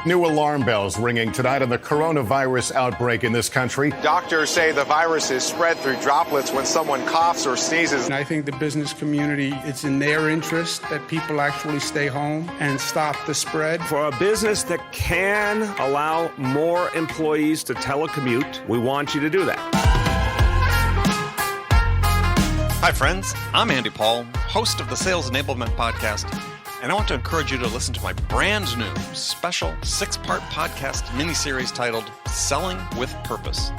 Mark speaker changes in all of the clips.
Speaker 1: New alarm bells ringing tonight on the coronavirus outbreak in this country.
Speaker 2: Doctors say the virus is spread through droplets when someone coughs or sneezes.
Speaker 3: And I think the business community, it's in their interest that people actually stay home and stop the spread.
Speaker 4: For a business that can allow more employees to telecommute, we want you to do that.
Speaker 5: Hi, friends. I'm Andy Paul, host of the Sales Enablement Podcast, and I want to encourage you to listen to my brand new special 6-part podcast miniseries titled Selling with Purpose.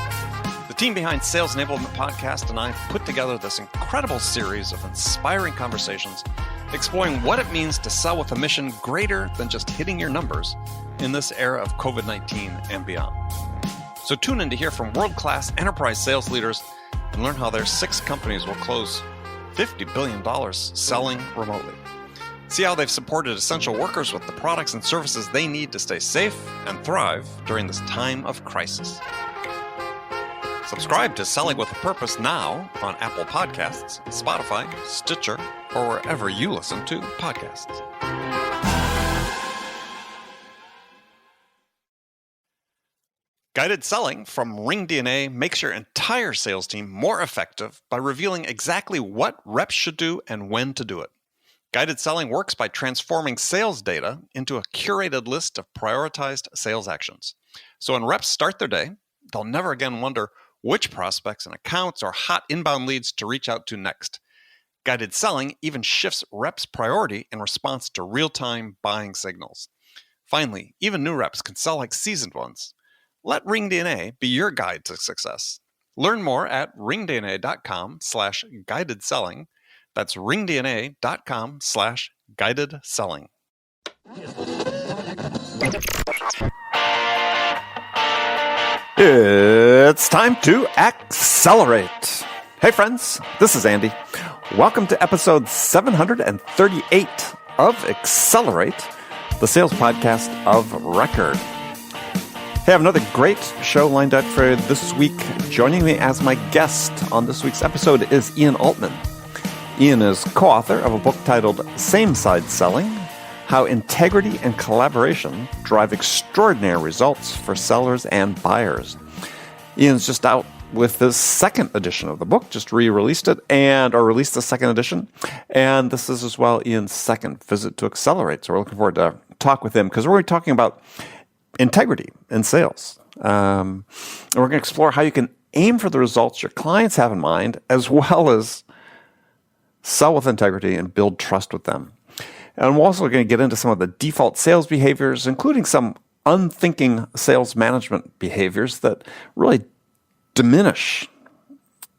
Speaker 5: The team behind Sales Enablement Podcast and I put together this incredible series of inspiring conversations exploring what it means to sell with a mission greater than just hitting your numbers in this era of COVID-19 and beyond. So tune in to hear from world-class enterprise sales leaders and learn how their 6 companies will close $50 billion selling remotely. See how they've supported essential workers with the products and services they need to stay safe and thrive during this time of crisis. Subscribe to Selling with a Purpose now on Apple Podcasts, Spotify, Stitcher, or wherever you listen to podcasts. Guided selling from RingDNA makes your entire sales team more effective by revealing exactly what reps should do and when to do it. Guided selling works by transforming sales data into a curated list of prioritized sales actions. So when reps start their day, they'll never again wonder which prospects and accounts or hot inbound leads to reach out to next. Guided selling even shifts reps' priority in response to real-time buying signals. Finally, even new reps can sell like seasoned ones. Let RingDNA be your guide to success. Learn more at ringdna.com/guided selling. That's ringdna.com/guided selling.
Speaker 6: It's time to accelerate. Hey friends, this is Andy. Welcome to episode 738 of Accelerate, the sales podcast of record. Hey, I have another great show lined up for this week. Joining me as my guest on this week's episode is Ian Altman. Ian is co-author of a book titled Same-Side Selling, How Integrity and Collaboration Drive Extraordinary Results for Sellers and Buyers. Ian's just out with the second edition of the book, just released the second edition. And this is as well Ian's second visit to Accelerate. So we're looking forward to talk with him because we're going to be talking about integrity in sales. And we're going to explore how you can aim for the results your clients have in mind, as well as sell with integrity and build trust with them. And we're also going to get into some of the default sales behaviors, including some unthinking sales management behaviors that really diminish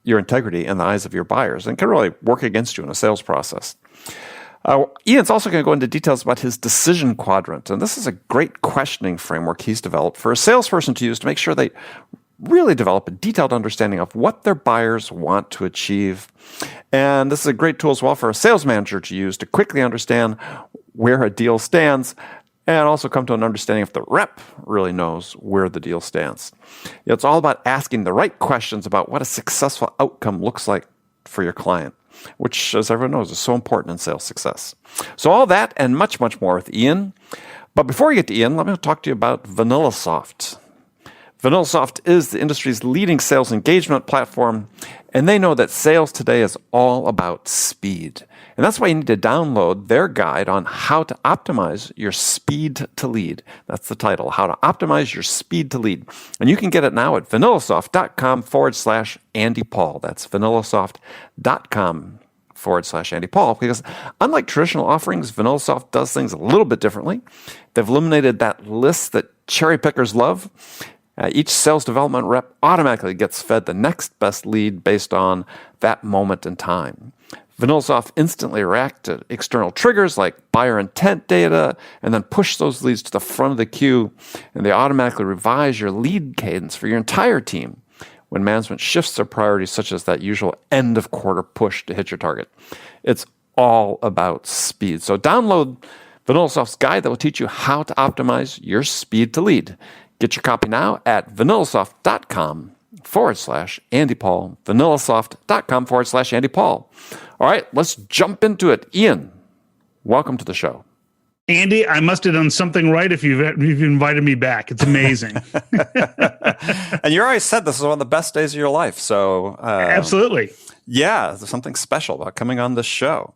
Speaker 6: your integrity in the eyes of your buyers and can really work against you in a sales process. Ian's also going to go into details about his decision quadrant. And this is a great questioning framework he's developed for a salesperson to use to make sure they really develop a detailed understanding of what their buyers want to achieve. And this is a great tool as well for a sales manager to use to quickly understand where a deal stands and also come to an understanding if the rep really knows where the deal stands. It's all about asking the right questions about what a successful outcome looks like for your client, which, as everyone knows, is so important in sales success. So all that and much, much more with Ian. But before we get to Ian, let me talk to you about VanillaSoft. VanillaSoft is the industry's leading sales engagement platform, and they know that sales today is all about speed. And that's why you need to download their guide on how to optimize your speed to lead. That's the title, How to Optimize Your Speed to Lead. And you can get it now at vanillasoft.com/Andy Paul. That's vanillasoft.com/Andy Paul, because unlike traditional offerings, VanillaSoft does things a little bit differently. They've eliminated that list that cherry pickers love. Each sales development rep automatically gets fed the next best lead based on that moment in time. VanillaSoft instantly reacts to external triggers like buyer intent data and then push those leads to the front of the queue, and they automatically revise your lead cadence for your entire team when management shifts their priorities, such as that usual end of quarter push to hit your target. It's all about speed. So download VanillaSoft's guide that will teach you how to optimize your speed to lead. Get your copy now at vanillasoft.com/Andy Paul. vanillasoft.com/Andy Paul. All right, let's jump into it. Ian, welcome to the show.
Speaker 3: Andy, I must have done something right if you've invited me back. It's amazing.
Speaker 6: And you always said this is one of the best days of your life. So
Speaker 3: absolutely.
Speaker 6: Yeah, there's something special about coming on this show.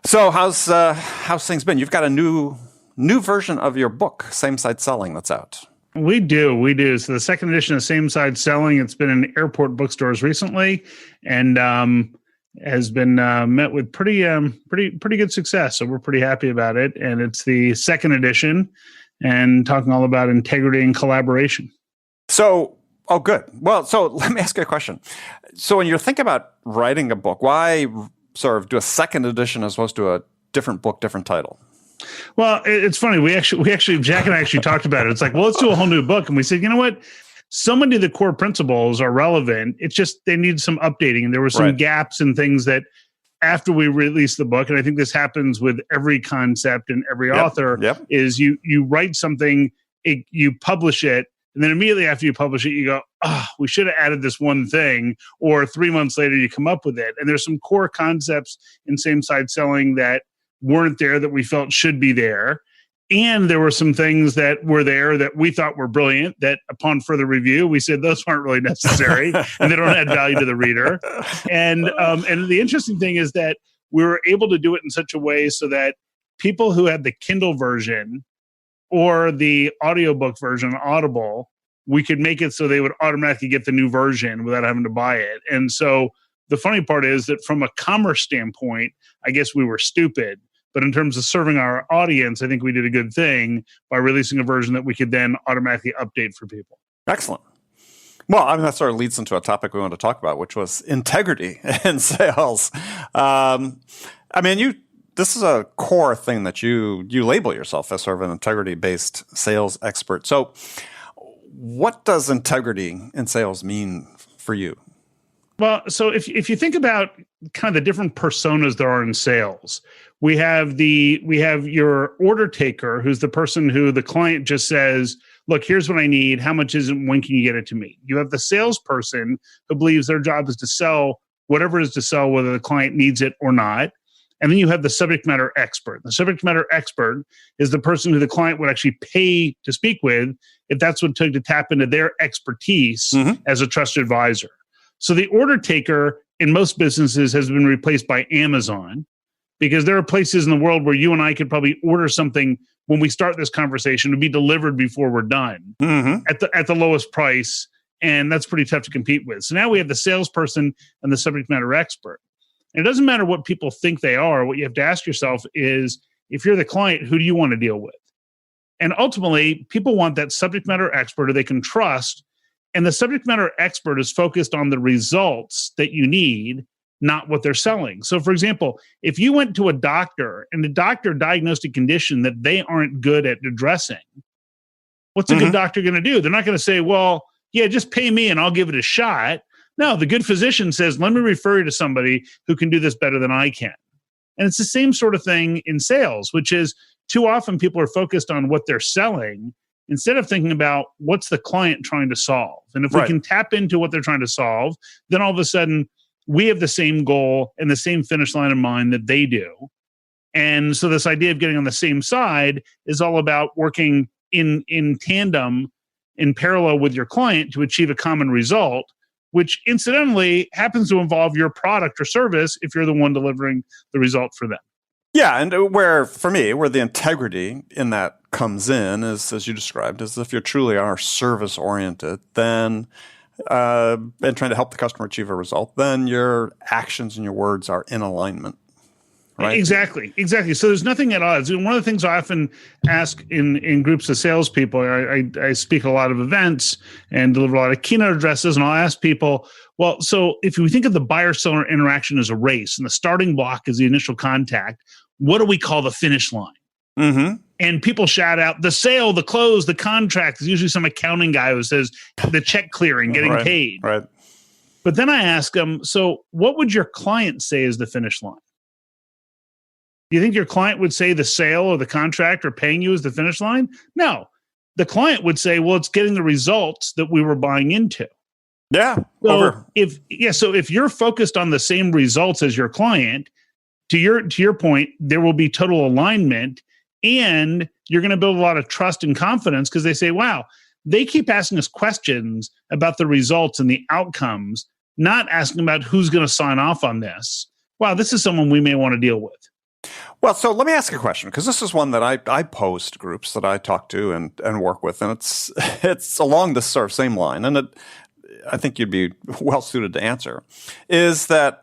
Speaker 6: So how's things been? You've got a new version of your book, Same Side Selling, that's out.
Speaker 3: We do. So the second edition of Same Side Selling, it's been in airport bookstores recently, and has been met with pretty good success. So we're pretty happy about it. And it's the second edition, and talking all about integrity and collaboration.
Speaker 6: So, oh, good. Well, so let me ask you a question. So when you're thinking about writing a book, why sort of do a second edition as opposed to a different book, different title?
Speaker 3: Well, it's funny. We actually, Jack and I actually talked about it. It's like, well, let's do a whole new book. And we said, you know what? So many of the core principles are relevant. It's just they need some updating. And there were some gaps and things that after we released the book, and I think this happens with every concept and every author, is you write something, you publish it, and then immediately after you publish it, you go, we should have added this one thing. Or 3 months later, you come up with it. And there's some core concepts in same-side selling that weren't there that we felt should be there. And there were some things that were there that we thought were brilliant that upon further review, we said those aren't really necessary and they don't add value to the reader. And the interesting thing is that we were able to do it in such a way so that people who had the Kindle version or the audiobook version, Audible, we could make it so they would automatically get the new version without having to buy it. And so the funny part is that from a commerce standpoint, I guess we were stupid. But in terms of serving our audience, I think we did a good thing by releasing a version that we could then automatically update for people.
Speaker 6: Excellent. Well, I mean, that sort of leads into a topic we want to talk about, which was integrity in sales. I mean, this is a core thing that you label yourself as sort of an integrity-based sales expert. So what does integrity in sales mean for you?
Speaker 3: Well, so if you think about kind of the different personas there are in sales, we have your order taker, who's the person who the client just says, look, here's what I need. How much is it? When can you get it to me? You have the salesperson who believes their job is to sell whatever it is to sell, whether the client needs it or not. And then you have the subject matter expert. The subject matter expert is the person who the client would actually pay to speak with if that's what it took to tap into their expertise as a trusted advisor. So the order taker in most businesses has been replaced by Amazon, because there are places in the world where you and I could probably order something when we start this conversation to be delivered before we're done at the lowest price. And that's pretty tough to compete with. So now we have the salesperson and the subject matter expert. And it doesn't matter what people think they are. What you have to ask yourself is, if you're the client, who do you want to deal with? And ultimately, people want that subject matter expert who they can trust. And the subject matter expert is focused on the results that you need, not what they're selling. So, for example, if you went to a doctor and the doctor diagnosed a condition that they aren't good at addressing, what's a good doctor going to do? They're not going to say, well, yeah, just pay me and I'll give it a shot. No, the good physician says, let me refer you to somebody who can do this better than I can. And it's the same sort of thing in sales, which is too often people are focused on what they're selling instead of thinking about what's the client trying to solve. And if we can tap into what they're trying to solve, then all of a sudden we have the same goal and the same finish line in mind that they do. And so this idea of getting on the same side is all about working in tandem, in parallel with your client to achieve a common result, which incidentally happens to involve your product or service if you're the one delivering the result for them.
Speaker 6: Yeah, and where the integrity in that comes in is, as you described, is if you truly are service-oriented, then and trying to help the customer achieve a result, then your actions and your words are in alignment. Right? Exactly.
Speaker 3: So there's nothing at odds. And one of the things I often ask in groups of salespeople, I speak at a lot of events and deliver a lot of keynote addresses, and I'll ask people, well, so if we think of the buyer-seller interaction as a race, and the starting block is the initial contact, what do we call the finish line? And people shout out the sale, the close, the contract. There's usually some accounting guy who says the check clearing, getting paid.
Speaker 6: Right.
Speaker 3: But then I ask them, so what would your client say is the finish line? Do you think your client would say the sale or the contract or paying you is the finish line? No. The client would say, well, it's getting the results that we were buying into.
Speaker 6: Yeah.
Speaker 3: So if you're focused on the same results as your client, to your point, there will be total alignment And you're going to build a lot of trust and confidence because they say, wow, they keep asking us questions about the results and the outcomes, not asking about who's going to sign off on this. Wow, this is someone we may want to deal with.
Speaker 6: Well, so let me ask you a question, because this is one that I pose to groups that I talk to and work with, and it's along this sort of same line, and I think you'd be well suited to answer, is that,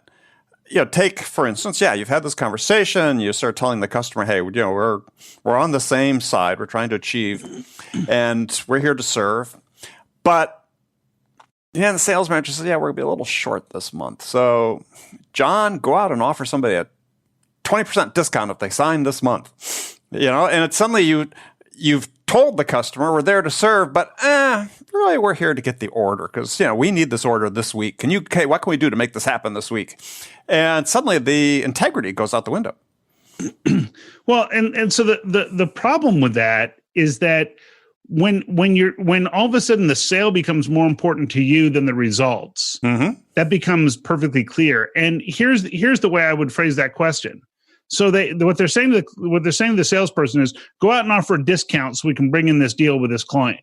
Speaker 6: take, for instance, you've had this conversation, you start telling the customer, hey, we're on the same side, we're trying to achieve, and we're here to serve. But, the sales manager says, we're going to be a little short this month. So, John, go out and offer somebody a 20% discount if they sign this month. And it's suddenly you've told the customer we're there to serve, but really we're here to get the order because we need this order this week. What can we do to make this happen this week? And suddenly the integrity goes out the window.
Speaker 3: Well, and so the problem with that is that when all of a sudden the sale becomes more important to you than the results, that becomes perfectly clear. And here's the way I would phrase that question. So what they're saying to the salesperson is, go out and offer a discount so we can bring in this deal with this client.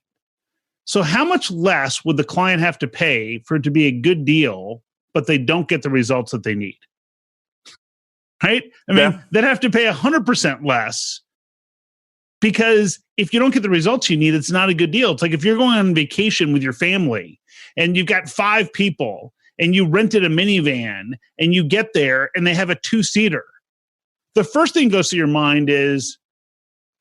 Speaker 3: So how much less would the client have to pay for it to be a good deal, but they don't get the results that they need? Right? I mean, they'd have to pay 100% less, because if you don't get the results you need, it's not a good deal. It's like if you're going on vacation with your family and you've got 5 people and you rented a minivan and you get there and they have a 2-seater. The first thing that goes through your mind is,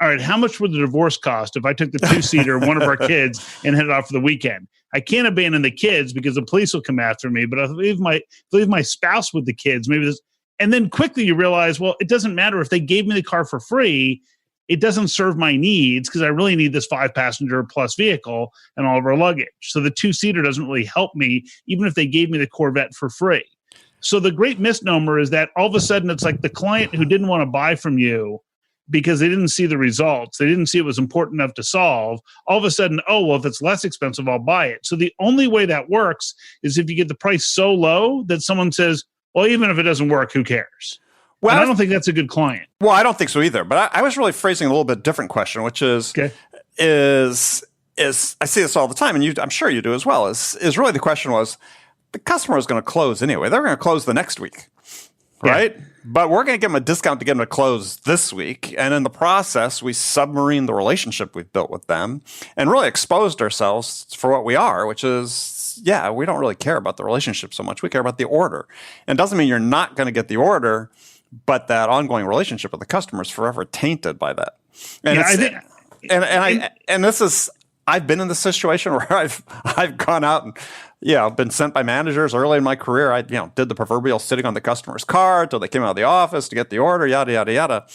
Speaker 3: all right, how much would the divorce cost if I took the 2-seater, one of our kids, and headed off for the weekend? I can't abandon the kids because the police will come after me, but I'll leave my spouse with the kids. Maybe this, and then quickly you realize, well, it doesn't matter if they gave me the car for free. It doesn't serve my needs because I really need this 5-passenger plus vehicle and all of our luggage. So the 2-seater doesn't really help me, even if they gave me the Corvette for free. So the great misnomer is that all of a sudden it's like the client who didn't want to buy from you because they didn't see the results, they didn't see it was important enough to solve. All of a sudden, if it's less expensive, I'll buy it. So the only way that works is if you get the price so low that someone says, well, even if it doesn't work, who cares? Well, and I don't think that's a good client.
Speaker 6: Well, I don't think so either. But I was really phrasing a little bit different question, which is I see this all the time, and I'm sure you do as well. Is really the question was, the customer is going to close anyway. They're going to close the next week, right? Yeah. But we're going to give them a discount to get them to close this week. And in the process, we submarine the relationship we've built with them and really exposed ourselves for what we are, which is, we don't really care about the relationship so much. We care about the order. And it doesn't mean you're not going to get the order, but that ongoing relationship with the customer is forever tainted by that. And this is, I've been in this situation where I've gone out and been sent by managers early in my career. I did the proverbial sitting on the customer's car till they came out of the office to get the order, yada yada yada.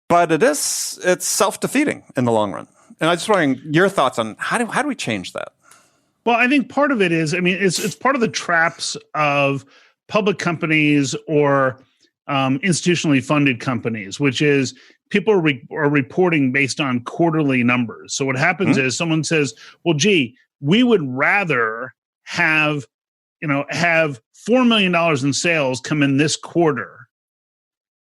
Speaker 6: But it's self-defeating in the long run. And I just wondering your thoughts on how do we change that?
Speaker 3: Well, I think part of it is, it's part of the traps of public companies or institutionally funded companies, which is people are reporting based on quarterly numbers. So what happens is someone says, well, gee, we would rather have $4 million in sales come in this quarter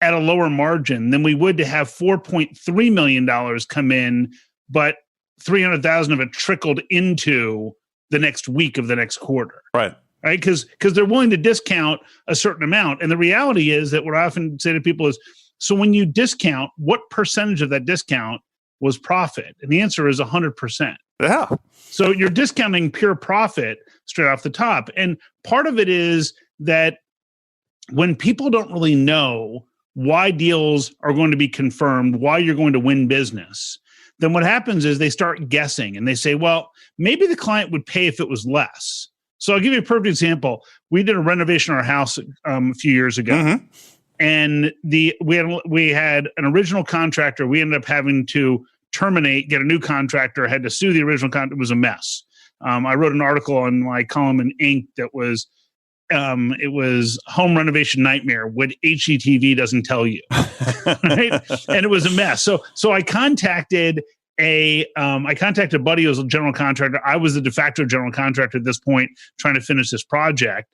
Speaker 3: at a lower margin than we would to have $4.3 million come in, but 300,000 of it trickled into the next week of the next quarter.
Speaker 6: Right.
Speaker 3: Because they're willing to discount a certain amount. And the reality is that what I often say to people is, so when you discount, what percentage of that discount was profit? And the answer is 100%.
Speaker 6: Yeah.
Speaker 3: So you're discounting pure profit straight off the top. And part of it is that when people don't really know why deals are going to be confirmed, why you're going to win business, then what happens is they start guessing and they say, well, maybe the client would pay if it was less. So I'll give you a perfect example. We did a renovation on our house a few years ago. And we had an original contractor. We ended up having to terminate, get a new contractor, had to sue the original contractor. It was a mess. I wrote an article on my column in Inc. that was, it was Home Renovation Nightmare, what HGTV doesn't tell you. Right? And it was a mess. So I contacted a buddy who was a general contractor. I was the de facto general contractor at this point, trying to finish this project.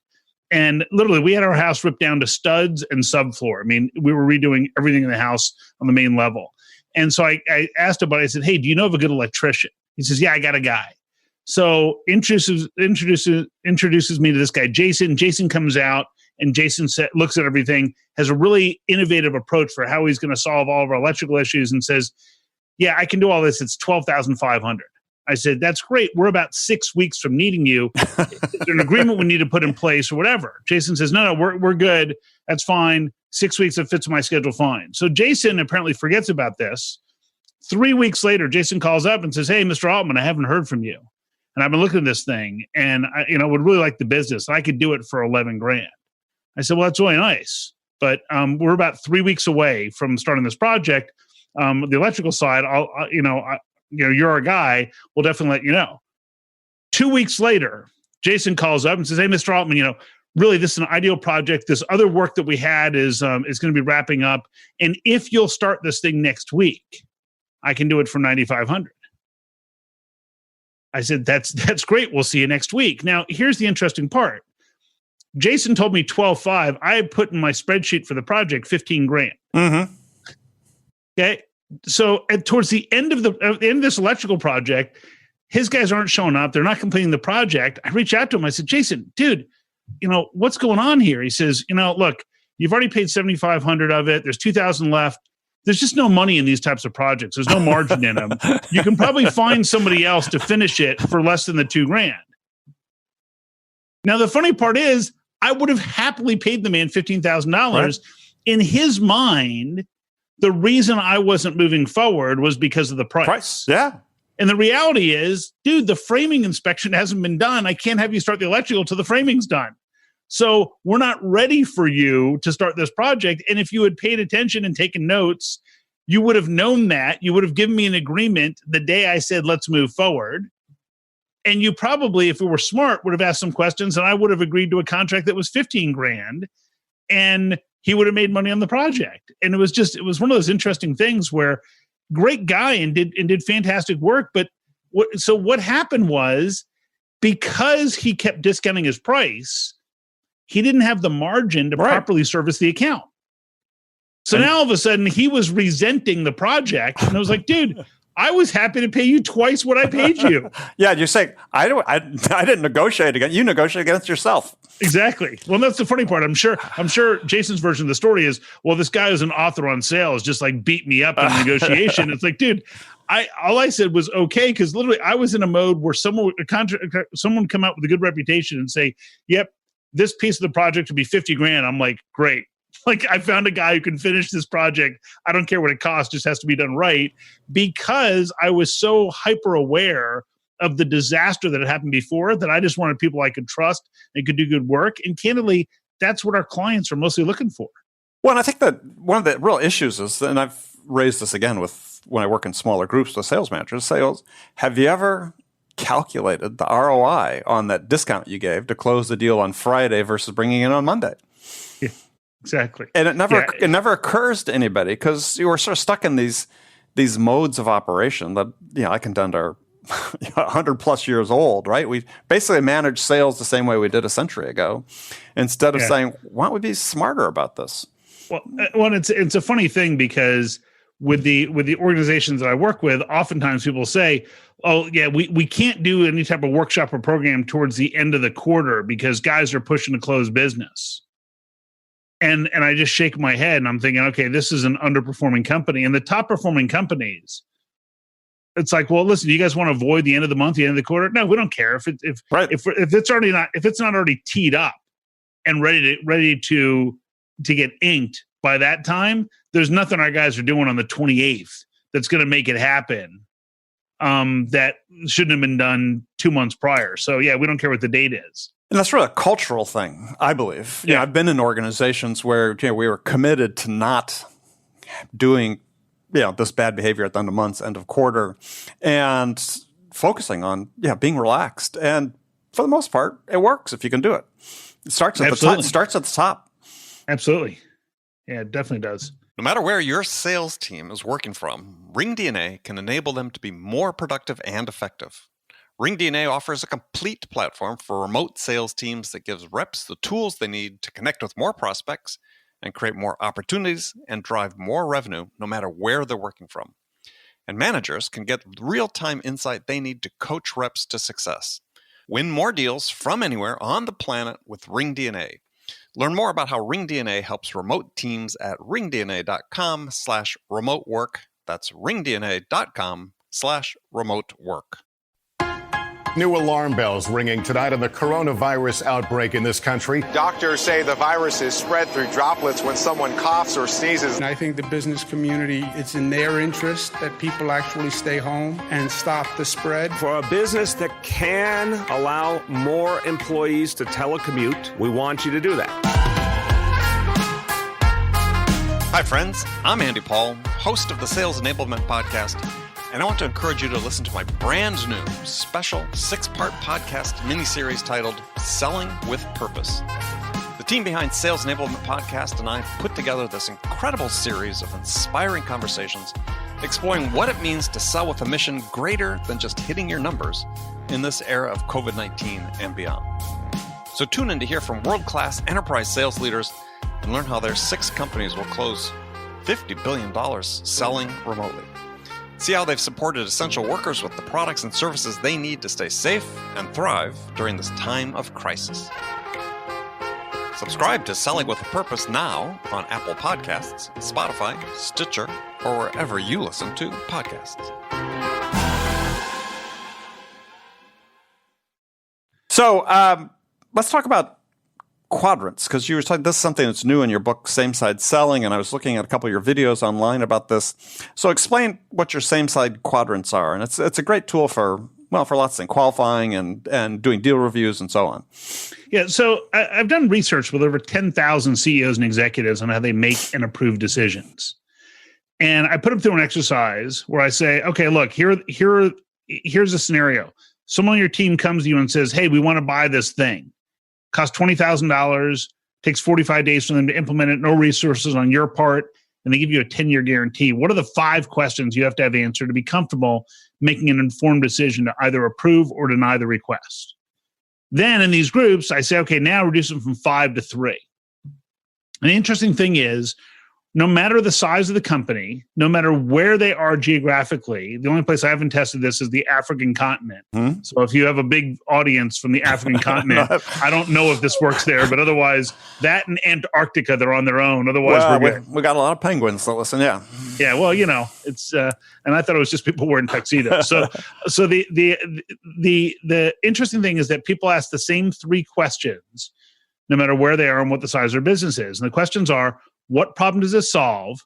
Speaker 3: And literally, we had our house ripped down to studs and subfloor. We were redoing everything in the house on the main level. And so I asked him, I said, hey, do you know of a good electrician? He says, yeah, I got a guy. So introduces me to this guy, Jason. Jason comes out, and Jason looks at everything, has a really innovative approach for how he's going to solve all of our electrical issues, and says, yeah, I can do all this. It's $12,500. I said, that's great. We're about 6 weeks from needing you. Is there an agreement we need to put in place or whatever? Jason says, no, we're good. That's fine. 6 weeks, it fits my schedule fine. So Jason apparently forgets about this. 3 weeks later, Jason calls up and says, hey, Mr. Altman, I haven't heard from you. And I've been looking at this thing, and I would really like the business. I could do it for $11,000. I said, well, that's really nice, but we're about 3 weeks away from starting this project. The electrical side, you're our guy. We'll definitely let you know. 2 weeks later, Jason calls up and says, hey, Mr. Altman, really, this is an ideal project. This other work that we had is going to be wrapping up. And if you'll start this thing next week, I can do it for $9,500. I said, that's great. We'll see you next week. Now, here's the interesting part. Jason told me 12.5. I had put in my spreadsheet for the project $15,000.
Speaker 6: Mm-hmm.
Speaker 3: Okay. So towards the end of this electrical project, his guys aren't showing up. They're not completing the project. I reached out to him. I said, Jason, dude, what's going on here? He says, look, you've already paid $7,500 of it. There's $2,000 left. There's just no money in these types of projects. There's no margin in them. You can probably find somebody else to finish it for less than the $2,000. Now, the funny part is I would have happily paid the man $15,000. Right. In his mind, the reason I wasn't moving forward was because of the price.
Speaker 6: Yeah.
Speaker 3: And the reality is, dude, the framing inspection hasn't been done. I can't have you start the electrical till the framing's done. So we're not ready for you to start this project. And if you had paid attention and taken notes, you would have known that. You would have given me an agreement the day I said, let's move forward. And you probably, if we were smart, would have asked some questions, and I would have agreed to a contract that was $15,000, and he would have made money on the project. And it was one of those interesting things where great guy and did fantastic work. But what happened was, because he kept discounting his price, he didn't have the margin to properly service the account. So now all of a sudden he was resenting the project, and I was like, dude, I was happy to pay you twice what I paid you.
Speaker 6: Yeah, you're saying I didn't negotiate against you. Negotiate against yourself.
Speaker 3: Exactly. Well, that's the funny part. I'm sure Jason's version of the story is, well, this guy who's an author on sales just like beat me up in negotiation. It's like, dude, all I said was okay, because literally I was in a mode where someone come out with a good reputation and say, yep, this piece of the project would be $50,000. I'm like, great. Like, I found a guy who can finish this project. I don't care what it costs, just has to be done right, because I was so hyper aware of the disaster that had happened before that I just wanted people I could trust and could do good work. And candidly, that's what our clients are mostly looking for.
Speaker 6: Well, and I think that one of the real issues is, and I've raised this again when I work in smaller groups with sales managers, have you ever calculated the ROI on that discount you gave to close the deal on Friday versus bringing it on Monday?
Speaker 3: Yeah, exactly.
Speaker 6: And it never occurs to anybody, because you were sort of stuck in these modes of operation that I contend are 100 plus years old, right? We basically manage sales the same way we did a century ago, instead of saying, why don't we be smarter about this?
Speaker 3: Well, it's a funny thing, because with the organizations that I work with, oftentimes people say, oh yeah, we can't do any type of workshop or program towards the end of the quarter because guys are pushing to close business. And I just shake my head and I'm thinking, okay, this is an underperforming company. And the top performing companies, it's like, well, listen, do you guys want to avoid the end of the month, the end of the quarter? No, we don't care if it's not already teed up and ready to get inked by that time. There's nothing our guys are doing on the 28th that's going to make it happen. That shouldn't have been done 2 months prior. So yeah, we don't care what the date is.
Speaker 6: And that's really a cultural thing, I believe. Yeah, I've been in organizations where we were committed to not doing this bad behavior at the end of months, end of quarter, and focusing on being relaxed. And for the most part, it works if you can do it. It starts at the top.
Speaker 3: Absolutely. Yeah, it definitely does.
Speaker 5: No matter where your sales team is working from, RingDNA can enable them to be more productive and effective. RingDNA offers a complete platform for remote sales teams that gives reps the tools they need to connect with more prospects and create more opportunities and drive more revenue no matter where they're working from. and managers can get real-time insight they need to coach reps to success. Win more deals from anywhere on the planet with RingDNA. Learn more about how RingDNA helps remote teams at ringdna.com/remote work. That's ringdna.com/remote work.
Speaker 1: New alarm bells ringing tonight on the coronavirus outbreak in this country.
Speaker 2: Doctors say the virus is spread through droplets when someone coughs or sneezes.
Speaker 7: And I think the business community, it's in their interest that people actually stay home and stop the spread.
Speaker 4: For a business that can allow more employees to telecommute, we want you to do that.
Speaker 5: Hi, friends. I'm Andy Paul, host of the Sales Enablement Podcast, and I want to encourage you to listen to my brand new special 6-part podcast miniseries titled Selling with Purpose. The team behind Sales Enablement Podcast and I put together this incredible series of inspiring conversations exploring what it means to sell with a mission greater than just hitting your numbers in this era of COVID-19 and beyond. So tune in to hear from world-class enterprise sales leaders and learn how their 6 companies will close $50 billion selling remotely. See how they've supported essential workers with the products and services they need to stay safe and thrive during this time of crisis. Subscribe to Selling with a Purpose now on Apple Podcasts, Spotify, Stitcher, or wherever you listen to podcasts.
Speaker 6: So let's talk about quadrants, because you were saying this is something that's new in your book, Same Side Selling, and I was looking at a couple of your videos online about this. So explain what your same side quadrants are, and it's a great tool for lots of things, qualifying and doing deal reviews and so on.
Speaker 3: Yeah, so I've done research with over 10,000 CEOs and executives on how they make and approve decisions, and I put them through an exercise where I say, okay, look, here's a scenario. Someone on your team comes to you and says, hey, we want to buy this thing. Costs $20,000, takes 45 days for them to implement it, no resources on your part, and they give you a 10-year guarantee. What are the 5 questions you have to have answered to be comfortable making an informed decision to either approve or deny the request? Then in these groups, I say, okay, now reduce them from 5 to 3. And the interesting thing is, no matter the size of the company, no matter where they are geographically, the only place I haven't tested this is the African continent. So if you have a big audience from the African continent, I don't know if this works there, but otherwise that and Antarctica, they're on their own. Otherwise, we're good.
Speaker 6: We got a lot of penguins that listen. Yeah.
Speaker 3: Yeah. Well, it's, and I thought it was just people wearing tuxedos. So the interesting thing is that people ask the same 3 questions, no matter where they are and what the size of their business is. And the questions are, what problem does this solve?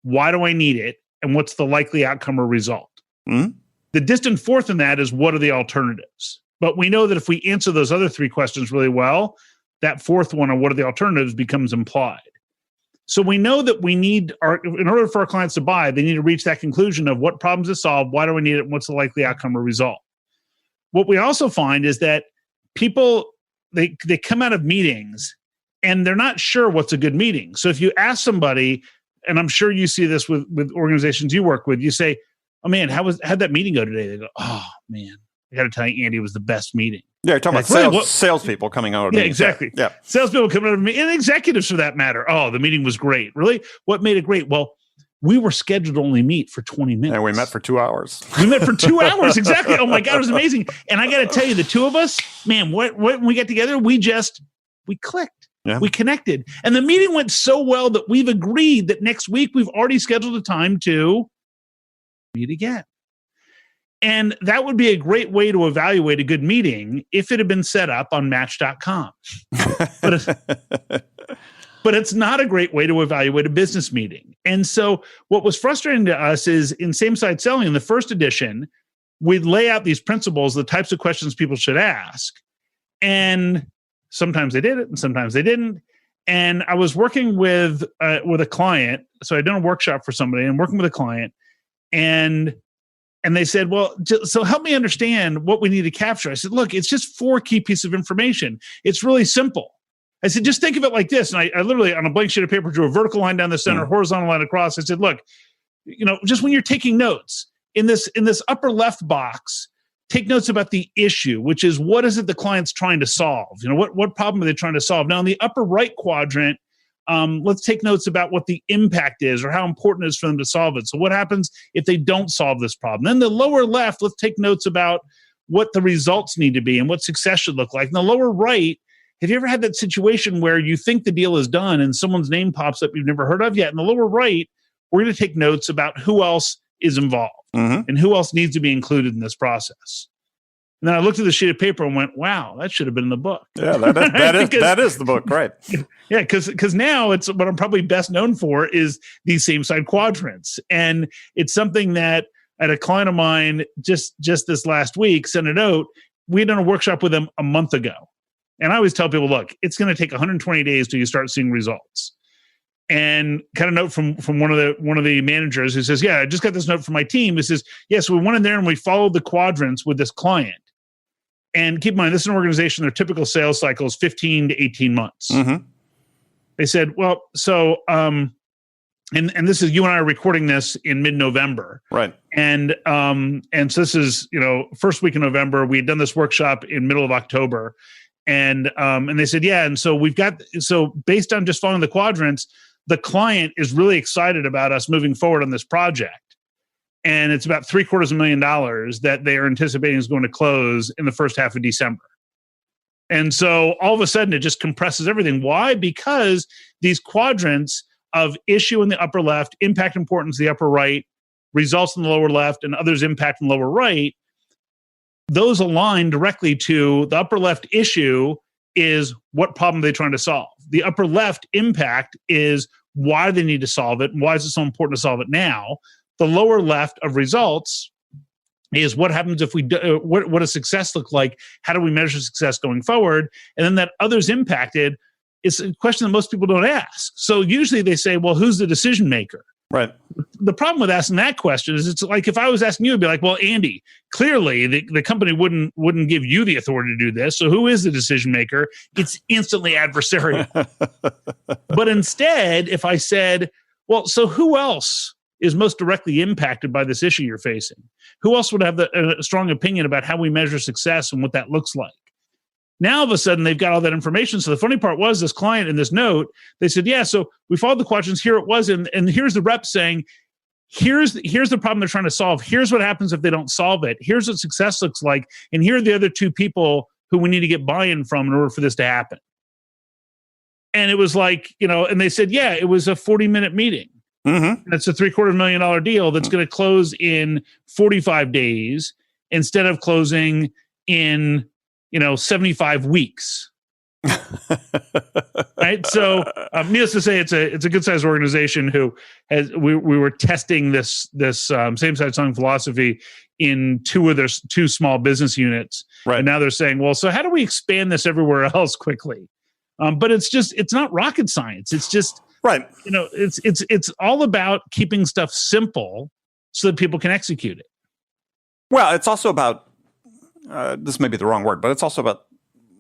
Speaker 3: Why do I need it? And what's the likely outcome or result? The distant fourth in that is, what are the alternatives? But we know that if we answer those other 3 questions really well, that fourth one, or what are the alternatives, becomes implied. So we know that we need, in order for our clients to buy, they need to reach that conclusion of what problems to solve, why do I need it, and what's the likely outcome or result. What we also find is that people, they come out of meetings and they're not sure what's a good meeting. So if you ask somebody, and I'm sure you see this with organizations you work with, you say, oh man, how'd that meeting go today? They go, oh man, I got to tell you, Andy, it was the best meeting.
Speaker 6: Yeah, you're talking about salespeople coming out of meetings.
Speaker 3: Exactly. Yeah. Salespeople coming out of meetings, and executives for that matter. Oh, the meeting was great. Really? What made it great? Well, we were scheduled to only meet for 20 minutes.
Speaker 6: And we met for 2 hours.
Speaker 3: We met for 2 hours, exactly. Oh my God, it was amazing. And I got to tell you, the 2 of us, man, when we get together, we clicked.
Speaker 6: Yeah.
Speaker 3: We connected. And the meeting went so well that we've agreed that next week we've already scheduled a time to meet again. And that would be a great way to evaluate a good meeting if it had been set up on Match.com. But it's not a great way to evaluate a business meeting. And so what was frustrating to us is, in Same Side Selling, in the first edition, we'd lay out these principles, the types of questions people should ask. And sometimes they did it and sometimes they didn't. And I was working with a client. So I'd done a workshop for somebody and working with a client. And they said, well, so help me understand what we need to capture. I said, look, it's just 4 key pieces of information. It's really simple. I said, just think of it like this. And I literally, on a blank sheet of paper, drew a vertical line down the center, horizontal line across. I said, look, just when you're taking notes, in this upper left box, take notes about the issue, which is, what is it the client's trying to solve? What problem are they trying to solve? Now, in the upper right quadrant, let's take notes about what the impact is or how important it is for them to solve it. So what happens if they don't solve this problem? Then the lower left, let's take notes about what the results need to be and what success should look like. In the lower right, have you ever had that situation where you think the deal is done and someone's name pops up you've never heard of yet? In the lower right, we're going to take notes about who else is involved and who else needs to be included in this process. And then I looked at the sheet of paper and went, wow, that should have been in the book.
Speaker 6: Yeah, that is the book, right?
Speaker 3: Yeah, because now it's what I'm probably best known for is these same side quadrants. And it's something that at a client of mine just this last week sent a note. We had done a workshop with them a month ago. And I always tell people, look, it's going to take 120 days till you start seeing results. And kind of note from one of the managers who says, yeah, I just got this note from my team. It says, yes, we went in there and we followed the quadrants with this client. And keep in mind, this is an organization, their typical sales cycle is 15 to 18 months. They said, well, so, and this is, you and I are recording this in mid-November.
Speaker 6: Right.
Speaker 3: And so this is, first week in November. We had done this workshop in middle of October. And they said, yeah. And so based on just following the quadrants, the client is really excited about us moving forward on this project. And it's about $750,000 that they are anticipating is going to close in the first half of December. And so all of a sudden it just compresses everything. Why? Because these quadrants of issue in the upper left, impact importance in the upper right, results in the lower left, and others impact in the lower right, those align directly to the upper left issue is what problem they're trying to solve. The upper left impact is why they need to solve it and why is it so important to solve it now. The lower left of results is what happens if we do, what does success look like? How do we measure success going forward? And then that others impacted is a question that most people don't ask. So usually they say, well, who's the decision maker?
Speaker 6: Right.
Speaker 3: The problem with asking that question is it's like if I was asking you, it'd be like, well, Andy, clearly the company wouldn't give you the authority to do this. So who is the decision maker? It's instantly adversarial. But instead, if I said, well, so who else is most directly impacted by this issue you're facing? Who else would have a strong opinion about how we measure success and what that looks like? Now, all of a sudden, they've got all that information. So the funny part was this client in this note, they said, yeah, so we followed the quadrants. Here it was. And here's the rep saying, here's the problem they're trying to solve. Here's what happens if they don't solve it. Here's what success looks like. And here are the other two people who we need to get buy-in from in order for this to happen. And it was like, and they said, yeah, it was a 40-minute meeting. That's a $750,000 deal that's going to close in 45 days instead of closing in 75 weeks. Right. So needless to say, it's a good sized organization who we were testing this same side selling philosophy in two of their two small business units.
Speaker 6: Right.
Speaker 3: And now they're saying, well, so how do we expand this everywhere else quickly? But it's not rocket science. It's just,
Speaker 6: right.
Speaker 3: It's all about keeping stuff simple so that people can execute it.
Speaker 6: Well, it's also about, this may be the wrong word, but it's also about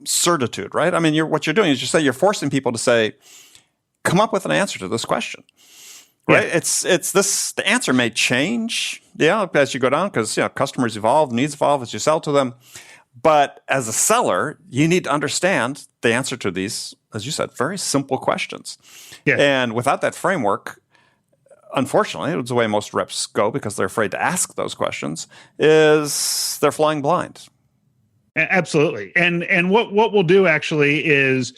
Speaker 6: certitude, right? I mean, what you're doing is you're forcing people to say, come up with an answer to this question, right? Yeah. It's this, the answer may change, as you go down, because, customers evolve, needs evolve as you sell to them. But as a seller, you need to understand the answer to these, as you said, very simple questions. Yeah. And without that framework, unfortunately, it's the way most reps go because they're afraid to ask those questions, is they're flying blind.
Speaker 3: Absolutely. And what we'll do actually is,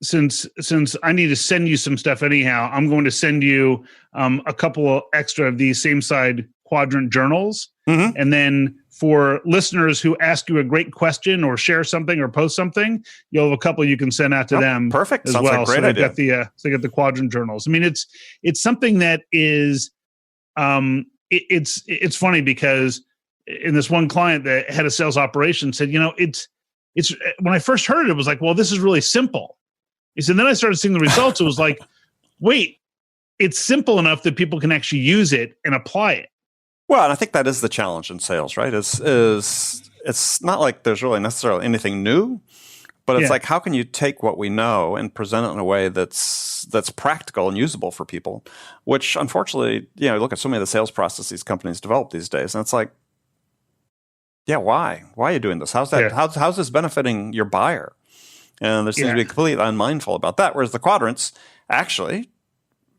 Speaker 3: since I need to send you some stuff anyhow, I'm going to send you a couple of extra of these same side quadrant journals. And then for listeners who ask you a great question or share something or post something, you'll have a couple you can send out to them.
Speaker 6: Perfect.
Speaker 3: As
Speaker 6: Sounds
Speaker 3: well.
Speaker 6: like a great idea.
Speaker 3: They got the quadrant journals. I mean, it's something that is, it's funny because in this one client, the head of sales operations said, it's when I first heard it, it was like, well, this is really simple. He said, then I started seeing the results. It was like, wait, it's simple enough that people can actually use it and apply it.
Speaker 6: Well, and I think that is the challenge in sales, right? It's not like there's really necessarily anything new, but it's like, how can you take what we know and present it in a way that's practical and usable for people? Which, unfortunately, look at so many of the sales processes companies develop these days, and it's like, yeah, why? Why are you doing this? How's that? How's this benefiting your buyer? And there seems to be completely unmindful about that. Whereas the quadrants, actually,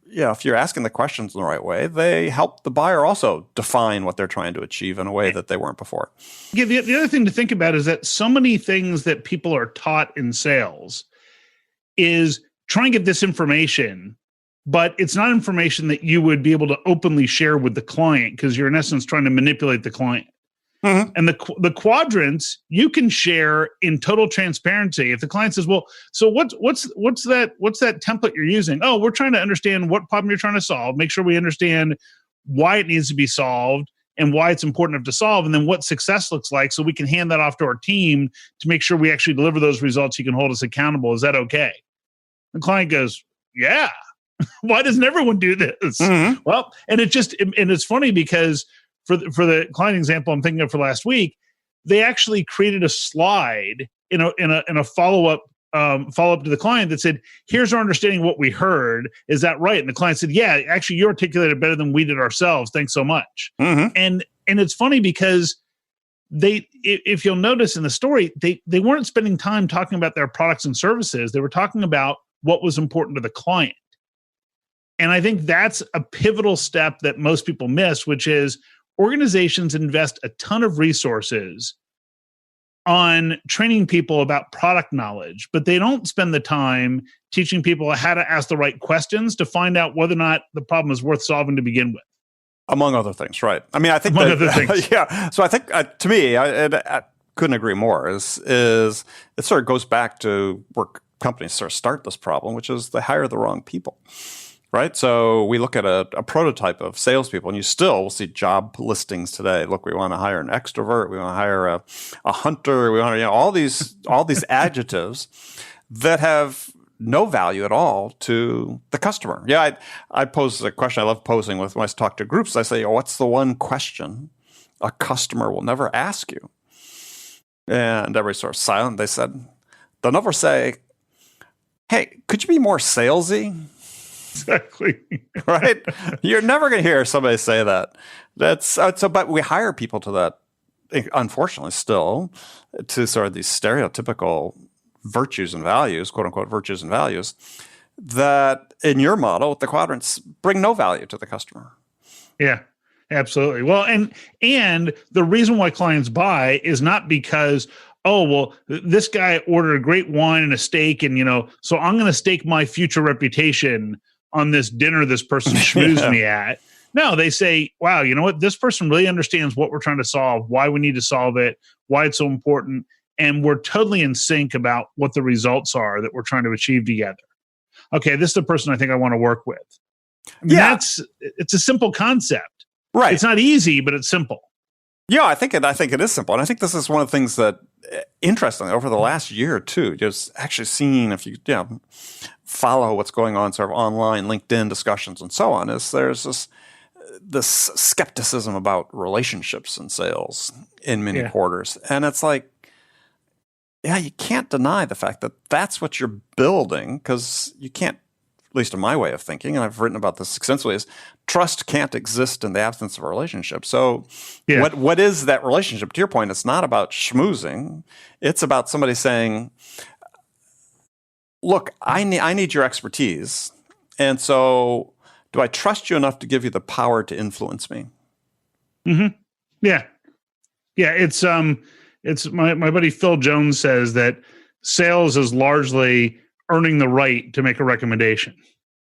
Speaker 6: if you're asking the questions in the right way, they help the buyer also define what they're trying to achieve in a way that they weren't before.
Speaker 3: Yeah, the other thing to think about is that so many things that people are taught in sales is try and get this information, but it's not information that you would be able to openly share with the client because you're in essence trying to manipulate the client. Mm-hmm. And the quadrants you can share in total transparency. If the client says, "Well, so what's that template you're using?" "Oh, we're trying to understand what problem you're trying to solve. Make sure we understand why it needs to be solved and why it's important enough to solve, and then what success looks like, so we can hand that off to our team to make sure we actually deliver those results. You can hold us accountable. Is that okay?" The client goes, "Yeah." Why doesn't everyone do this? Mm-hmm. Well, and it's funny because for the client example I'm thinking of for last week, they actually created a slide in a follow-up to the client that said, "Here's our understanding of what we heard. Is that right?" And the client said, "Yeah, actually you articulated better than we did ourselves. Thanks so much." Mm-hmm. And it's funny because if you'll notice in the story, they weren't spending time talking about their products and services. They were talking about what was important to the client. And I think that's a pivotal step that most people miss, which is organizations invest a ton of resources on training people about product knowledge, but they don't spend the time teaching people how to ask the right questions to find out whether or not the problem is worth solving to begin with.
Speaker 6: Among other things, right? I mean, I think
Speaker 3: other things.
Speaker 6: Yeah. So I think to me, I couldn't agree more. Is it sort of goes back to where companies sort of start this problem, which is they hire the wrong people. Right. So we look at a prototype of salespeople, and you still will see job listings today. Look, we want to hire an extrovert. We want to hire a hunter. We want to, all these adjectives that have no value at all to the customer. Yeah, I pose a question I love posing when I talk to groups. I say, what's the one question a customer will never ask you? And everybody's sort of silent. They said, they'll never say, "Hey, could you be more salesy?"
Speaker 3: Exactly.
Speaker 6: Right? You're never going to hear somebody say that. That's so. But we hire people to that, unfortunately, still to sort of these stereotypical virtues and values, quote unquote, virtues and values that in your model, the quadrants bring no value to the customer.
Speaker 3: Yeah, absolutely. Well, and the reason why clients buy is not because, "Oh, well, this guy ordered a great wine and a steak, and so I'm going to stake my future reputation on this dinner this person schmoozed me at." No, they say, "Wow, you know what? This person really understands what we're trying to solve, why we need to solve it, why it's so important, and we're totally in sync about what the results are that we're trying to achieve together. Okay, this is the person I think I want to work with." I mean, it's a simple concept.
Speaker 6: Right.
Speaker 3: It's not easy, but it's simple.
Speaker 6: Yeah, I think it is simple. And I think this is one of the things that, interestingly, over the last year or two, just actually seeing, if you follow what's going on sort of online, LinkedIn discussions and so on, is there's this skepticism about relationships in sales in many quarters. And it's like, you can't deny the fact that that's what you're building, because you can't, at least in my way of thinking, and I've written about this extensively, is trust can't exist in the absence of a relationship. So what is that relationship? To your point, it's not about schmoozing. It's about somebody saying, "Look, I need your expertise. And so do I trust you enough to give you the power to influence me?"
Speaker 3: Mm-hmm. Yeah. Yeah. It's my buddy Phil Jones says that sales is largely earning the right to make a recommendation.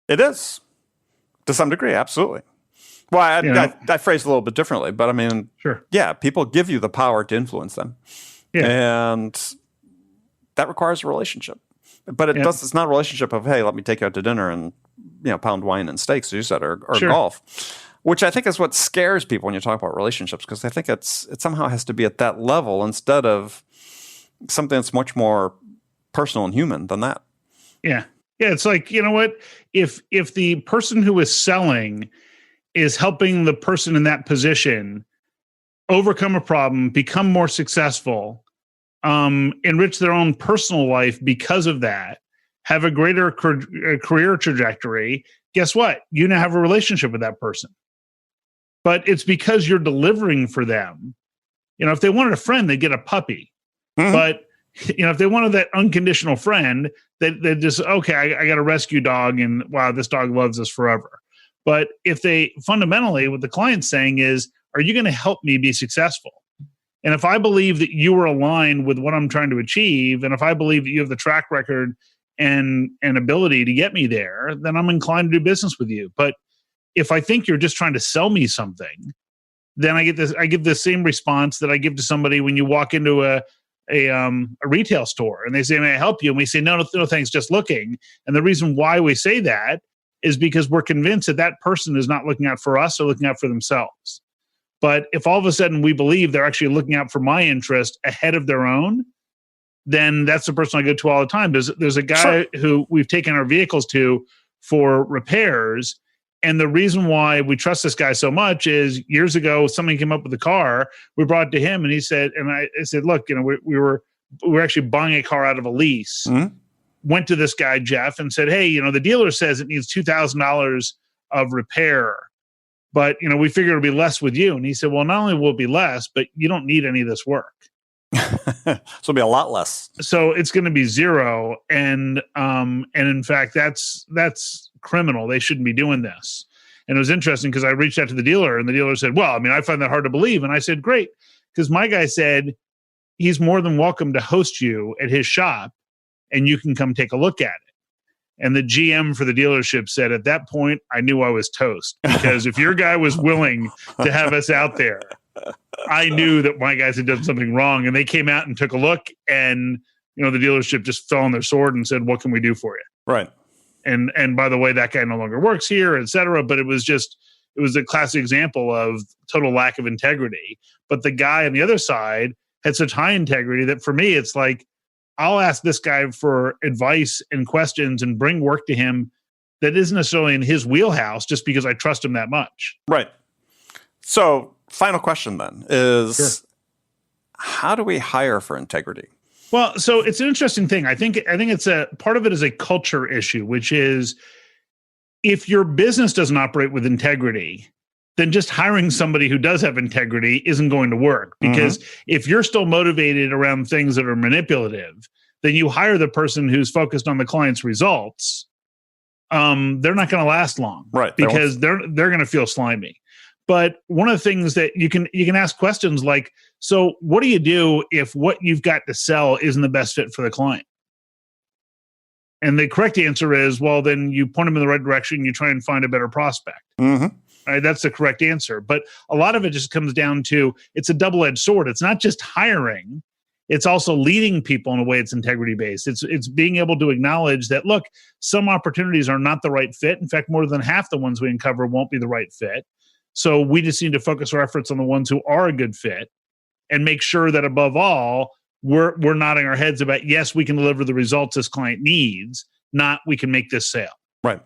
Speaker 6: It is. To some degree, absolutely. Well, I phrased it a little bit differently, but I mean,
Speaker 3: sure.
Speaker 6: Yeah, people give you the power to influence them. Yeah. And that requires a relationship. But it's not a relationship of, "Hey, let me take you out to dinner and pound wine and steaks," as you said, or golf. Which I think is what scares people when you talk about relationships, because they think it somehow has to be at that level instead of something that's much more personal and human than that.
Speaker 3: Yeah. Yeah. It's like, you know what? If the person who is selling is helping the person in that position overcome a problem, become more successful, enrich their own personal life because of that, have a greater career trajectory, guess what? You now have a relationship with that person. But it's because you're delivering for them. If they wanted a friend, they'd get a puppy. Mm-hmm. But if they wanted that unconditional friend, they just, okay, I got a rescue dog and wow, this dog loves us forever. But if they fundamentally, what the client's saying is, are you going to help me be successful? And if I believe that you are aligned with what I'm trying to achieve, and if I believe that you have the track record and ability to get me there, then I'm inclined to do business with you. But if I think you're just trying to sell me something, then I give the same response that I give to somebody when you walk into a retail store and they say, may I help you? And we say, no, thanks, just looking. And the reason why we say that is because we're convinced that that person is not looking out for us or looking out for themselves. But if all of a sudden we believe they're actually looking out for my interest ahead of their own, then that's the person I go to all the time. There's a guy who we've taken our vehicles to for repairs. And the reason why we trust this guy so much is years ago, somebody came up with a car, we brought it to him and he said, and I said, look, we were actually buying a car out of a lease. Mm-hmm. Went to this guy, Jeff, and said, hey, the dealer says it needs $2,000 of repair, but, we figure it'll be less with you. And he said, well, not only will it be less, but you don't need any of this work.
Speaker 6: So it'll be a lot less.
Speaker 3: So it's going to be zero. And in fact, that's criminal. They shouldn't be doing this. And it was interesting because I reached out to the dealer and the dealer said, well, I find that hard to believe. And I said, great. Because my guy said he's more than welcome to host you at his shop and you can come take a look at it. And the GM for the dealership said, at that point, I knew I was toast because if your guy was willing to have us out there, I knew that my guys had done something wrong. And they came out and took a look and, the dealership just fell on their sword and said, what can we do for you?
Speaker 6: Right.
Speaker 3: And by the way, that guy no longer works here, et cetera. But it was a classic example of total lack of integrity. But the guy on the other side had such high integrity that for me, it's like, I'll ask this guy for advice and questions and bring work to him that isn't necessarily in his wheelhouse just because I trust him that much.
Speaker 6: Right. So final question then is, how do we hire for integrity?
Speaker 3: Well, so it's an interesting thing. I think it's a part of it is a culture issue, which is if your business doesn't operate with integrity, then just hiring somebody who does have integrity isn't going to work. Because if you're still motivated around things that are manipulative, then you hire the person who's focused on the client's results. They're not going to last long,
Speaker 6: right?
Speaker 3: Because they're going to feel slimy. But one of the things that you can ask questions like, so what do you do if what you've got to sell isn't the best fit for the client? And the correct answer is, well, then you point them in the right direction. You try and find a better prospect. Mm-hmm. Right? That's the correct answer. But a lot of it just comes down to, it's a double-edged sword. It's not just hiring. It's also leading people in a way that's integrity-based. It's being able to acknowledge that, look, some opportunities are not the right fit. In fact, more than half the ones we uncover won't be the right fit. So we just need to focus our efforts on the ones who are a good fit and make sure that above all, we're nodding our heads about, yes, we can deliver the results this client needs, not we can make this sale.
Speaker 6: Right.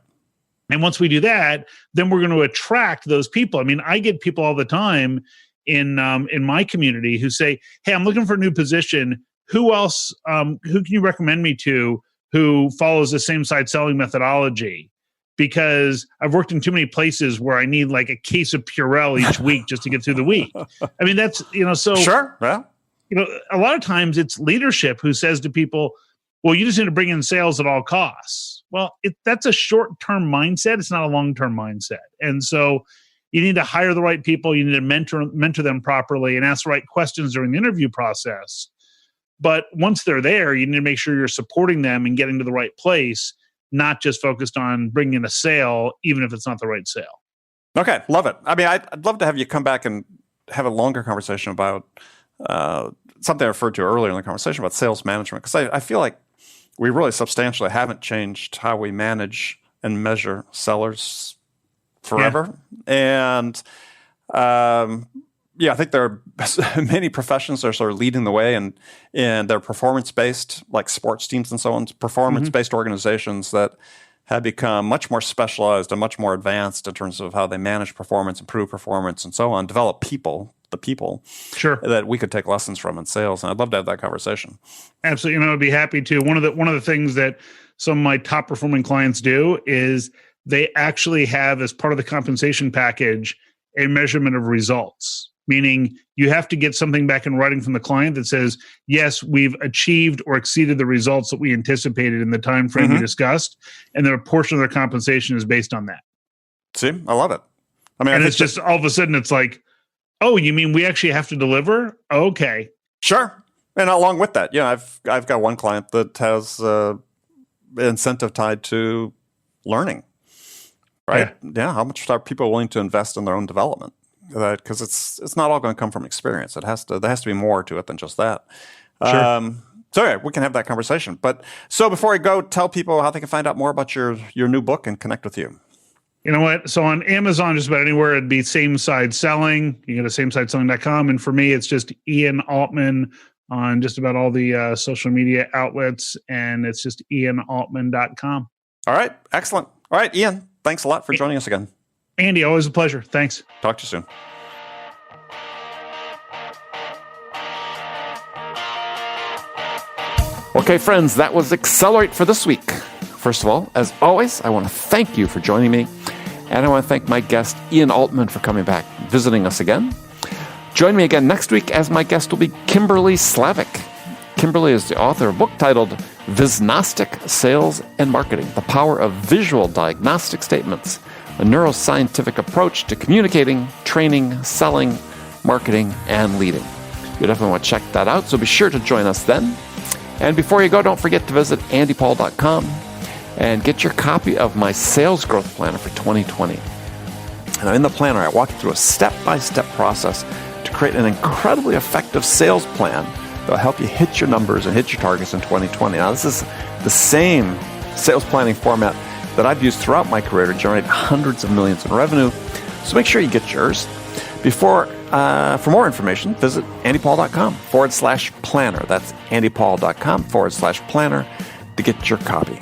Speaker 3: And once we do that, then we're going to attract those people. I get people all the time in my community who say, hey, I'm looking for a new position. Who else, who can you recommend me to who follows the same side selling methodology? Because I've worked in too many places where I need like a case of Purell each week just to get through the week. That's, so
Speaker 6: sure. Yeah.
Speaker 3: A lot of times it's leadership who says to people, well, you just need to bring in sales at all costs. Well, that's a short-term mindset. It's not a long-term mindset. And so you need to hire the right people. You need to mentor them properly and ask the right questions during the interview process. But once they're there, you need to make sure you're supporting them and getting to the right place, not just focused on bringing in a sale, even if it's not the right sale.
Speaker 6: Okay, love it. I'd love to have you come back and have a longer conversation about something I referred to earlier in the conversation about sales management, because I feel like we really substantially haven't changed how we manage and measure sellers forever. Yeah. And I think there are many professions that are sort of leading the way, and they're performance-based, like sports teams and so on, performance-based organizations that have become much more specialized and much more advanced in terms of how they manage performance, improve performance, and so on, develop the people
Speaker 3: sure,
Speaker 6: that we could take lessons from in sales. And I'd love to have that conversation.
Speaker 3: Absolutely. I'd be happy to. One of the things that some of my top performing clients do is they actually have, as part of the compensation package, a measurement of results. meaning you have to get something back in writing from the client that says, yes, we've achieved or exceeded the results that we anticipated in the time frame we discussed, and then a portion of their compensation is based on that.
Speaker 6: See, I love it. I mean,
Speaker 3: and it's just all of a sudden it's like, oh, you mean we actually have to deliver? Okay.
Speaker 6: Sure. And along with that, I've got one client that has incentive tied to learning, right? Yeah. How much are people willing to invest in their own development? Because it's not all going to come from experience. There has to be more to it than just that.
Speaker 3: Sure.
Speaker 6: So we can have that conversation. But so before we go, tell people how they can find out more about your new book and connect with you.
Speaker 3: You know what? So on Amazon, just about anywhere, it'd be Same Side Selling. You go to samesideselling.com. And for me, it's just Ian Altman on just about all the social media outlets. And it's just ianaltman.com.
Speaker 6: All right. Excellent. All right, Ian, thanks a lot for joining us again.
Speaker 3: Andy, always a pleasure. Thanks.
Speaker 6: Talk to you soon. Okay, friends, that was Accelerate for this week. First of all, as always, I want to thank you for joining me. And I want to thank my guest, Ian Altman, for coming back, visiting us again. Join me again next week as my guest will be Kimberly Slavic. Kimberly is the author of a book titled Visgnostic Sales and Marketing, The Power of Visual Diagnostic Statements, a neuroscientific approach to communicating, training, selling, marketing, and leading. You definitely want to check that out, so be sure to join us then. And before you go, don't forget to visit andypaul.com and get your copy of my Sales Growth Planner for 2020. And in the planner, I walk you through a step-by-step process to create an incredibly effective sales plan that will help you hit your numbers and hit your targets in 2020. Now, this is the same sales planning format that I've used throughout my career to generate hundreds of millions in revenue. So make sure you get yours. For more information, visit andypaul.com/planner. That's andypaul.com/planner to get your copy.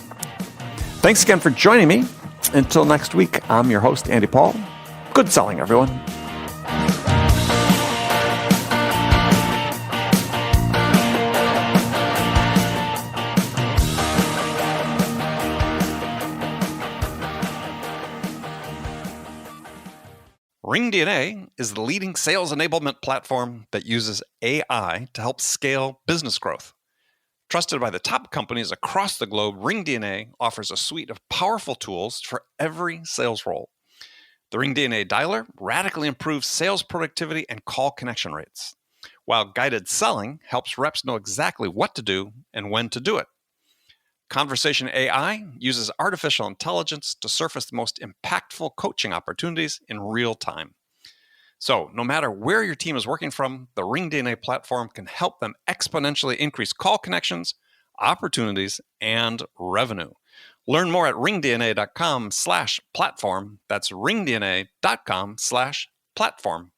Speaker 6: Thanks again for joining me. Until next week, I'm your host, Andy Paul. Good selling, everyone.
Speaker 5: RingDNA is the leading sales enablement platform that uses AI to help scale business growth. Trusted by the top companies across the globe, RingDNA offers a suite of powerful tools for every sales role. The RingDNA Dialer radically improves sales productivity and call connection rates, while guided selling helps reps know exactly what to do and when to do it. Conversation AI uses artificial intelligence to surface the most impactful coaching opportunities in real time. So, no matter where your team is working from, the RingDNA platform can help them exponentially increase call connections, opportunities, and revenue. Learn more at ringdna.com/platform. That's ringdna.com/platform.